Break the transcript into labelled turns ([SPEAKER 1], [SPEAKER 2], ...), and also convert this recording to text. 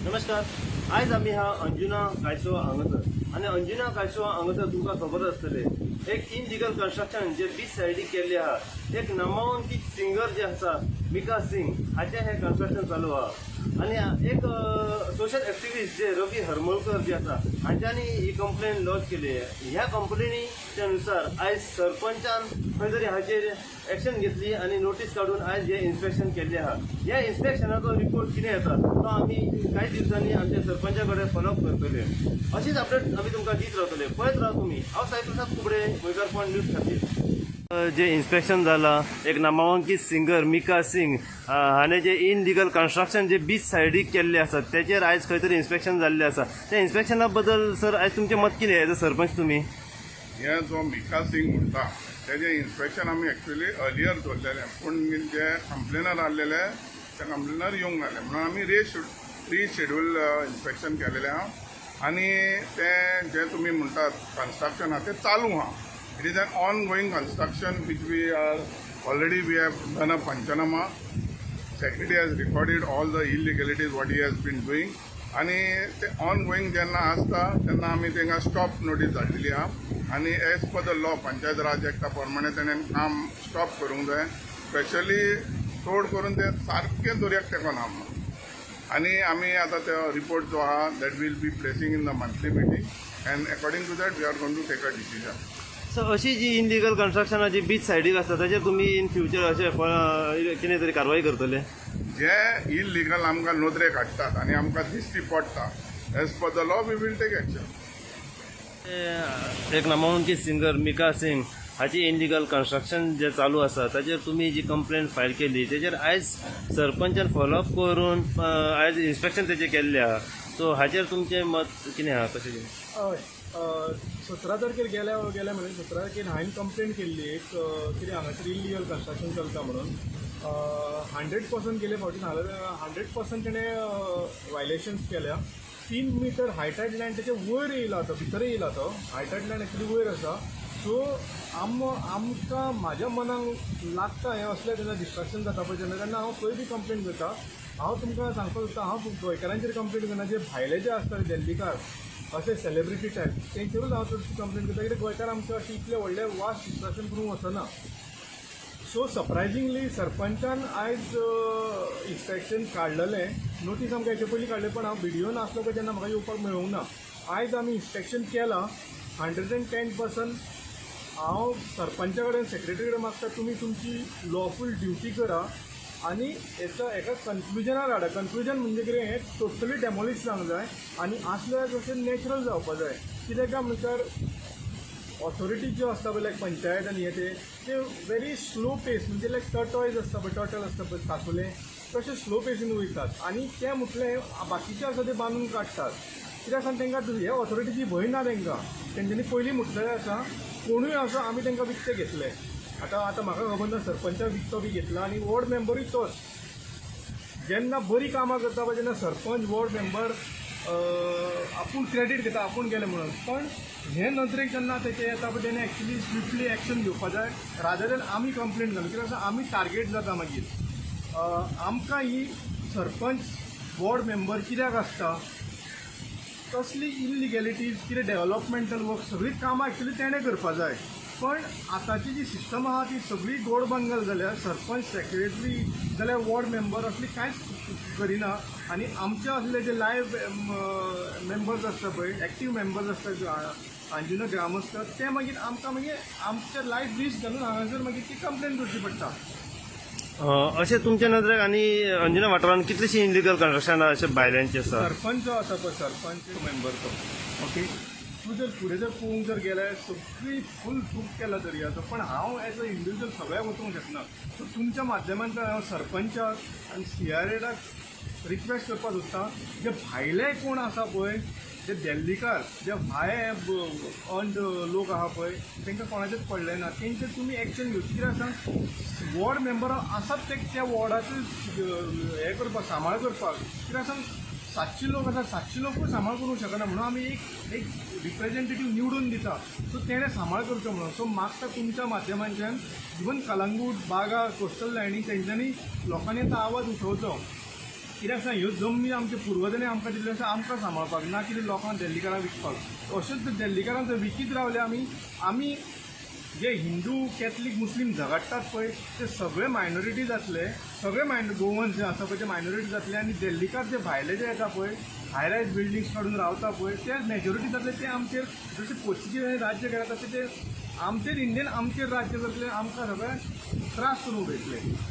[SPEAKER 1] नमस्कार. आज आम्ही हा अंजुना कायसोवा हांगासर आणि अंजुना कायसोवा हांगासर तुमकां खबर आसतले एक इनलिगल कन्स्ट्रक्शन जे बीच सायडीक केल्ले आहा. एक नामांकीत सिंगर जे आसा मिका सिंग हाचें हें कन्स्ट्रक्शन चालू आहा. आणि एक सोशल एक्टिविस्ट जे रवी हरमलकर जे आसा हांच्यांनी ही कंप्लेन लॉन्च केली आहे. ह्या कंप्लेनीच्या नुसार आयज सरपंचान खंय तरी हाचेर एक्शन घेतली आणि नोटीस काढून आज हे इन्स्पेक्शन केल्लें आहा. ह्या इन्स्पेक्शनाचो रिपोर्ट कितें येता तो आमी कांय दिवसांनी आमच्या सरपंचा कडेन फॉलोअप करतले. अशीच अपडेट आमी तुमकां दीत रावतले. पळयत राव तुमी. हांव साईप्रसाद कुबडे, गोंयकारपण न्यूज खातीर. जे इन्स्पेक्शन जाला एक नामांकीत सिंगर मिका सिंग हाणें जे इनलिगल कन्स्ट्रक्शन जे बीच सायडीक केल्ले आसा तेचेर आयज खंय तरी इन्स्पेक्शन जाल्लें आसा. त्या इन्स्पेक्शना बद्दल सर आयज तुमचें मत कितें एज अ सरपंच तुमी?
[SPEAKER 2] हे जो मिका सिंग म्हणटा तेजें इन्स्पेक्शन आमी एक्चुअली अर्लियर दवरलेलें, पूण जे कंप्लेनर आसलेले त्या कंप्लेनर येवंक नासले म्हणून आमी रिशेड्यूल इन्स्पेक्शन केलेलें आहा. आनी तें जे तुमी म्हणटात कन्स्ट्रक्शन आहा तें चालू आहा. It is an ongoing construction which we have done a panchnama. Secretary has recorded all the illegalities what he has been doing आनी ते ऑन गोईंग जेन्ना आसता तेन्ना आमी तांकां स्टॉप नोटीस धाडलेली आहा. आनी as per the law panchayat Raj एक्टा प्रमाणे तेणें काम स्टॉप करूंक जाय. स्पेशली चड करून ते सारकें दर्याक तेंकोन आहा म्हणून. आनी आमी आतां तो रिपोर्ट जो आहा that will be placing in the monthly meeting and according to that we are going to take a decision.
[SPEAKER 1] So अशी जी इनलिगल कन्स्ट्रक्शनां जी बीच सायडीक आसता ताचेर तुमी इन फ्युचर अशें कितें तरी कारवाई करतले?
[SPEAKER 2] जे इलिगल आमकां नोदरेक हाडटात आनी आमकां दिश्टी पडटा as per the law we will take action.
[SPEAKER 1] एक नामांकीत सिंगर मिका सिंग हाची इनलिगल कन्स्ट्रक्शन जे चालू आसा ताचेर तुमी जी कंप्लेन फायल केली तेचेर आयज सरपंचान फॉलोअप करून आयज इन्स्पेक्शन तेचें केल्लें आहा. सो हाचेर तुमचें मत कितें आहा? कशें कितें?
[SPEAKER 3] हय, 17 तारखेर गेल्या म्हणजे 17 तारखेर हांवें कंप्लेन केल्ली एक कितें हांगासर इलिगल कन्स्ट्रक्शन चलता म्हणून. 100% गेले फावटी सांगलें 100% तेणें वायलेशन्स केल्या. 3 मीटर हायटायड लँड तेचे वयर येयला तो, भितर येयला तो. हायटायड लँड एक्चुली वयर आसा. सो आमकां म्हाज्या मनाक लागता हें असलें तेन्ना डिस्ट्रक्शन जाता पळय तेन्ना हांव खंय बी कंप्लेन करता. हांव तुमकां सांगपाक सोदता हांव गोंयकारांचेर कंप्लेन करना. जे भायले जे आसता दिल्लीकार अशे सेलिब्रिटी टायप तेंचेरूच हांव चडशी कंप्लेन करता. कित्याक गोंयकार आमचे अशें इतले व्हडले वास्ट डिस्ट्रक्शन करूंक वचना. सो सरप्रायझिंगली सरपंचान आयज इन्स्पेक्शन काडलेलें. नोटीस आमकां हेचे पयलीं काडलें पण हांव व्हिडिओ नासलो पळय तेन्ना म्हाका येवपाक मेळूंक ना. आयज आमी इन्स्पेक्शन केलां 110%. हांव सरपंचा कडेन सेक्रेटरी कडेन मागता तुमी तुमची लॉफूल ड्युटी करा आनी एका कन्क्लुजनार हाडा. कन्क्लुजन म्हणजे कितें हें टोटली डेमोलिश जावंक जाय आनी आसल्या जशें नॅचरल जावपाक जाय. कित्याक काय म्हणल्यार ऑथॉरिटी ज्यो आसता पळय लायक पंचायत आनी ते व्हेरी स्लो पेस म्हणजे लायक टर्टॉयज आसता पळय टर्टल आसता पळय कासुले तशें स्लो पेसीन वयतात आनी ते म्हटलें बाकीचे आसा ते बांदून काडटात. कित्याक सांग तांकां हे ऑथॉरिटीची भंय ना तांकां. तेंच्यांनी पयलीं म्हटलेलें आसा कोणूय असो आमी तांकां विकते घेतले. आतां म्हाका खबर ना सरपंचा विकतो बी घेतला आनी वॉर्ड मेंबरूय तोच. जेन्ना बरी कामां करता पळय तेन्ना सरपंच वॉर्ड मेंबर आपूण क्रेडीट घेता आपूण गेले म्हणून. पण हे नदरेक जेन्ना तेचे येता पळय तेणे एक्चुली स्विफ्टली एक्शन घेवपाक जाय रादर दॅन आमी कंप्लेन घालूं. कित्याक आमी टार्गेट जाता मागीर. आमकां ही सरपंच वॉर्ड मेंबर कित्याक आसता कसली इलिगॅलिटीज कितें डेव्हलपमेंटल वर्क सगळीं कामां एक्चुली तेणें करपाक जाय. पण आतांची जी सिस्टम आहा ती सगळी गोड बांगल जाल्यार सरपंच सेक्रेटरी जाल्यार वॉर्ड मेंबर असली कांयच करिना. आनी आमचे असले जे लायव्ह मेंबर्स आसता पळय एक्टीव मेंबर्स आसता अंजुना ग्रामस्थ ते मागीर आमकां मागीर आमचे लायफ रिस्क घालून हांगासर मागीर ती कंप्लेन करची पडटा.
[SPEAKER 1] अशें तुमच्या नदरेक आनी अंजुना वाठारांत कितलीशीं इनलिगल कन्स्ट्रक्शन अशे भायल्यांचे आसा?
[SPEAKER 3] सरपंच जो आसा पळय सरपंच मेंबर तो ओके तूं जर फुडें जर पळोवंक जर गेल्यार सगळी फूल चूक केला दर्याचो. पण हांव एज अ इंडिविज्युअल सगळ्याक वचूंक शकना. सो तुमच्या माध्यमांतल्यान हांव सरपंचाक आनी CRAक रिक्वेस्ट करपाक सोदता जे भायले कोण आसा पळय जे दिल्लीकार जे भायर अर्न्ड लोक आहा पळय तांकां कोणाचेच पडलें ना तेंचेर तुमी एक्शन घेवची. कित्याक सांग वॉर्ड मेंबर आसात ते त्या वॉर्डाचें हें करपाक सांबाळ करपाक. कित्याक सांग 700 लोक आसा 700 लोकूय सांबाळ करूंक शकना म्हणून आमी एक रिप्रेझेंटेटीव निवडून दिता. सो तेणें सांबाळ करचो म्हणून. सो मागता तुमच्या माध्यमांतल्यान इवन कलंगूट बागा कोस्टल लायनी तेंच्यांनी लोकांनी आतां आवाज उठोवचो. कित्याक सांग ह्यो जमनी आमच्या पुर्वजांनी आमकां दिल्ल्यो आसा आमकां सांबाळपाक ना कितें लोकांक दिल्लीकारांक विकपाक. अशेंच दिल्लीकारांक जर विकीत रावले आमी जे हिंदू कॅथलीक मुस्लीम झगडटात पळय ते सगळे मायनॉरिटी जातले. सगळे गोवन्स जे आसा पळय ते मायनॉरिटी जातले आनी दिल्लीकार जे भायले जे येता पळय हाय रायज बिल्डिंग्स काडून रावता पळय ते मेजॉरिटी जातले. ते आमचेर जशे पोर्चुगीजांनी राज्य केलें तशें ते आमचेर इंडियन आमचेर राज्य करतले. आमकां सगळे त्रास करून उडयतले.